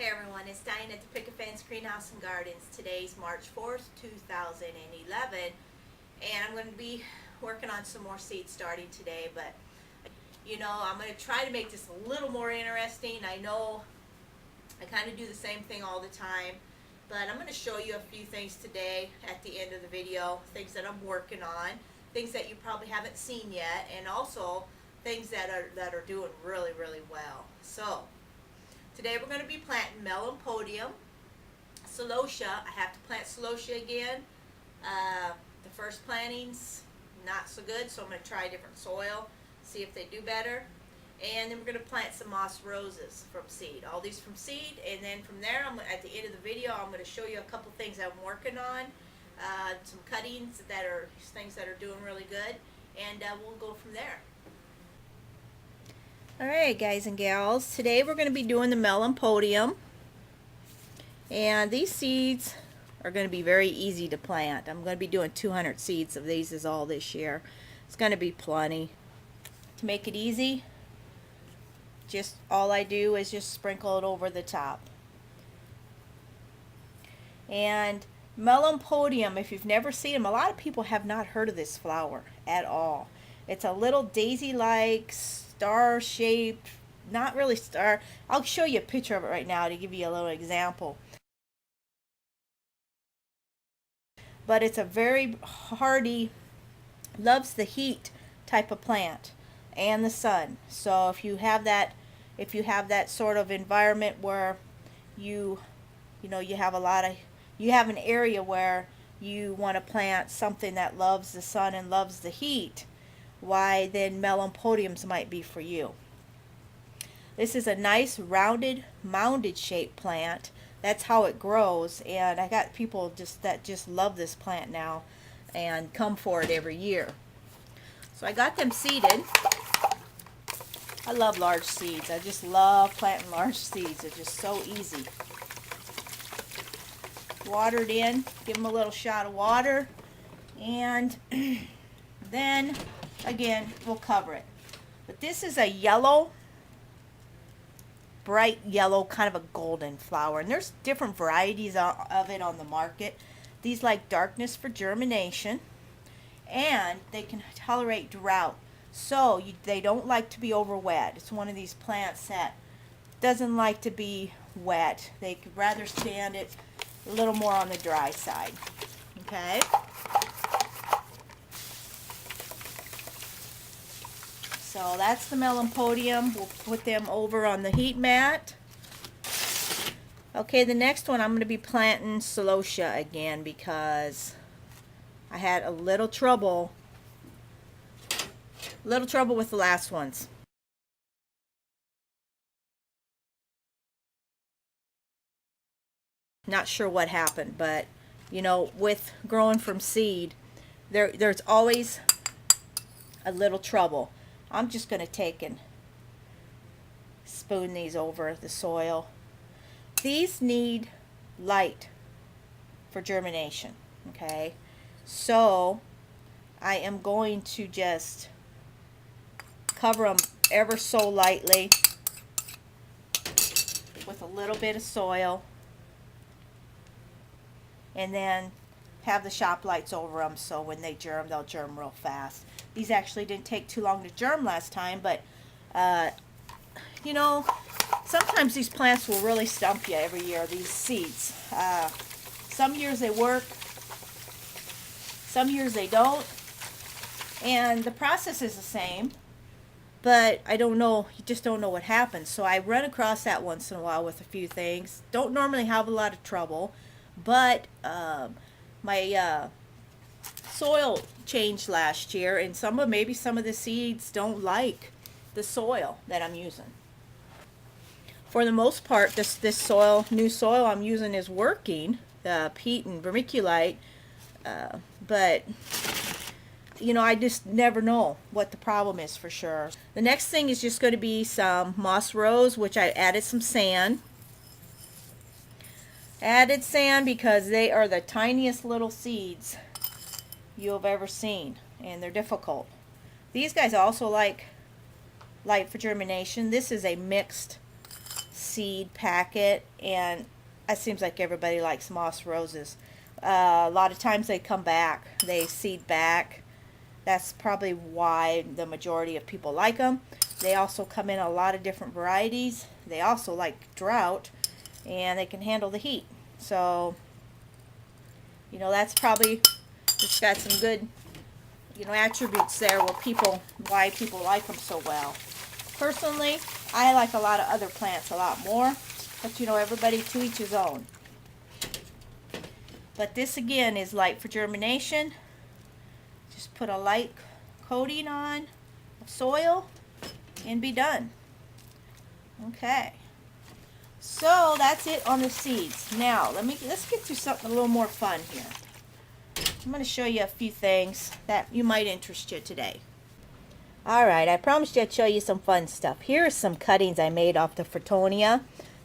Hey everyone, it's Diane at the Picket Fence Greenhouse and Gardens. Today's March 4th, 2011, and I'm going to be working on some more seeds starting today, but I'm going to try to make this a little more interesting. I know I kind of do the same thing all the time, but I'm going to show you a few things today at the end of the video, things that I'm working on, things that you probably haven't seen yet, and also things that are doing really, really well. So today we're going to be planting Melon Podium, Celosia. I have to plant Celosia again. The first plantings, not so good, so I'm going to try a different soil, see if they do better. And then we're going to plant some moss roses from seed. All these from seed, and then from there, at the end of the video, I'm going to show you a couple things I'm working on, some cuttings that are things that are doing really good, and we'll go from there. Alright guys and gals, today we're going to be doing the Melon Podium, and these seeds are going to be very easy to plant. I'm going to be doing 200 seeds of these is all this year. It's going to be plenty. To make it easy, just all I do is just sprinkle it over the top. And Melon Podium, if you've never seen them, a lot of people have not heard of this flower at all. It's a little daisy-like, star-shaped, not really star. I'll show you a picture of it right now to give you a little example. But it's a very hardy, loves the heat type of plant and the sun. So if you have that sort of environment where you have an area where you want to plant something that loves the sun and loves the heat, why then Melon Podiums might be for you. This is a nice rounded, mounded shaped plant. That's how it grows, and I got people that just love this plant now and come for it every year. So I got them seeded. I love large seeds. I just love planting large seeds. They're just so easy. Watered in, give them a little shot of water, and then again we'll cover it. But this is a yellow, bright yellow, kind of a golden flower, and there's different varieties of it on the market. These like darkness for germination, and they can tolerate drought, so they don't like to be over wet. It's one of these plants that doesn't like to be wet. They could rather stand it a little more on the dry side. Okay, so that's the Melon Podium. We'll put them over on the heat mat. Okay, the next one I'm going to be planting Celosia again because I had a little trouble with the last ones. Not sure what happened, but with growing from seed, there's always a little trouble. I'm just going to take and spoon these over the soil. These need light for germination, okay? So I am going to just cover them ever so lightly with a little bit of soil, and then have the shop lights over them so when they germ, they'll germ real fast. These actually didn't take too long to germ last time, but sometimes these plants will really stump you every year, these seeds. Some years they work, some years they don't, and the process is the same, but I don't know, you just don't know what happens. So I run across that once in a while with a few things. Don't normally have a lot of trouble, but my soil changed last year, and maybe some of the seeds don't like the soil that I'm using. For the most part, this new soil I'm using is working, the peat and vermiculite, but I just never know what the problem is for sure. The next thing is just going to be some moss rose, which I added some sand. Added sand because they are the tiniest little seeds you have ever seen, and they're difficult. These guys also like light for germination. This is a mixed seed packet, and it seems like everybody likes moss roses. A lot of times they come back, they seed back. That's probably why the majority of people like them. They also come in a lot of different varieties. They also like drought, and they can handle the heat. So, you know, that's probably, it's got some good, you know, attributes there why people like them so well. Personally, I like a lot of other plants a lot more, but you know, everybody to each his own. But this again is light for germination. Just put a light coating on of soil and be done. Okay. So that's it on the seeds. Now let's get to something a little more fun here. I'm going to show you a few things that you might interest you today. Alright, I promised you I'd show you some fun stuff. Here are some cuttings I made off the Fritonia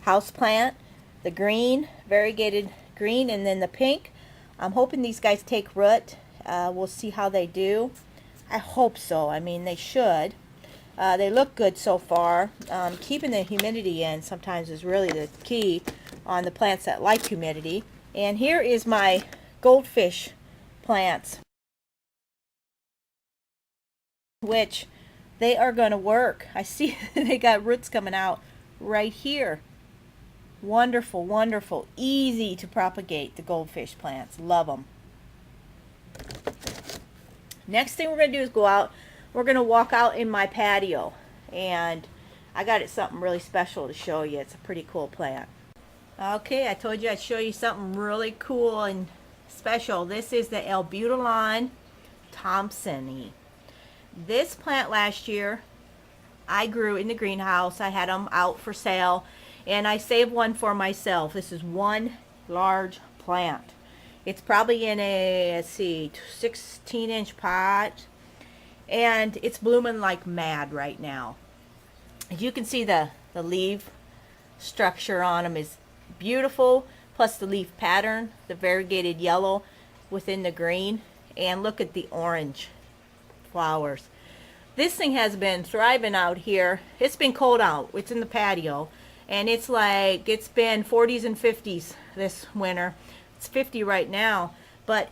houseplant. The green, variegated green, and then the pink. I'm hoping these guys take root. We'll see how they do. I hope so. I mean, they should. They look good so far. Keeping the humidity in sometimes is really the key on the plants that like humidity. And here is my goldfish plants, which they are going to work. I see they got roots coming out right here. Wonderful, wonderful. Easy to propagate, the goldfish plants. Love them. Next thing we're going to do is go out. We're going to walk out in my patio. And I got it something really special to show you. It's a pretty cool plant. Okay, I told you I'd show you something really cool and special. This is the Lbutylon Thompson. This plant last year I grew in the greenhouse. I had them out for sale, and I saved one for myself. This is one large plant. It's probably in a, let's see, 16-inch pot, and it's blooming like mad right now. As you can see, the leaf structure on them is beautiful, plus the leaf pattern, the variegated yellow within the green, and look at the orange flowers. This thing has been thriving out here. It's been cold out. It's in the patio, and it's like, it's been 40s and 50s this winter. It's 50 right now, but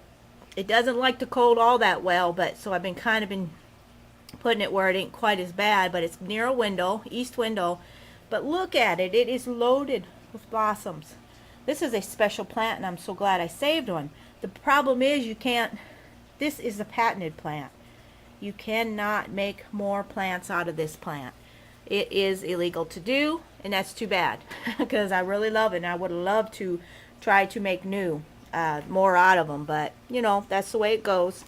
it doesn't like the cold all that well, but so I've been kind of been putting it where it ain't quite as bad, but it's near a window, east window. But look at it. It is loaded with blossoms. This is a special plant, and I'm so glad I saved one. The problem is you can't, this is a patented plant. You cannot make more plants out of this plant. It is illegal to do, and that's too bad because I really love it, and I would love to try to make more out of them, but you know, that's the way it goes.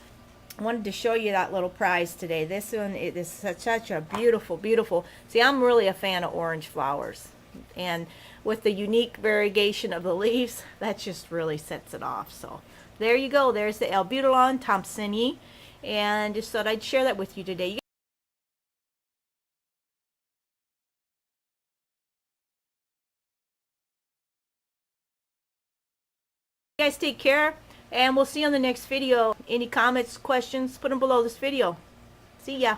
I wanted to show you that little prize today. This one, it is such a beautiful, beautiful. See, I'm really a fan of orange flowers, and with the unique variegation of the leaves, that just really sets it off. So there you go. There's the Lbutylon Thompson, and just thought I'd share that with you today. You guys take care, and we'll see you on the next video. Any comments, questions, put them below this video. See ya.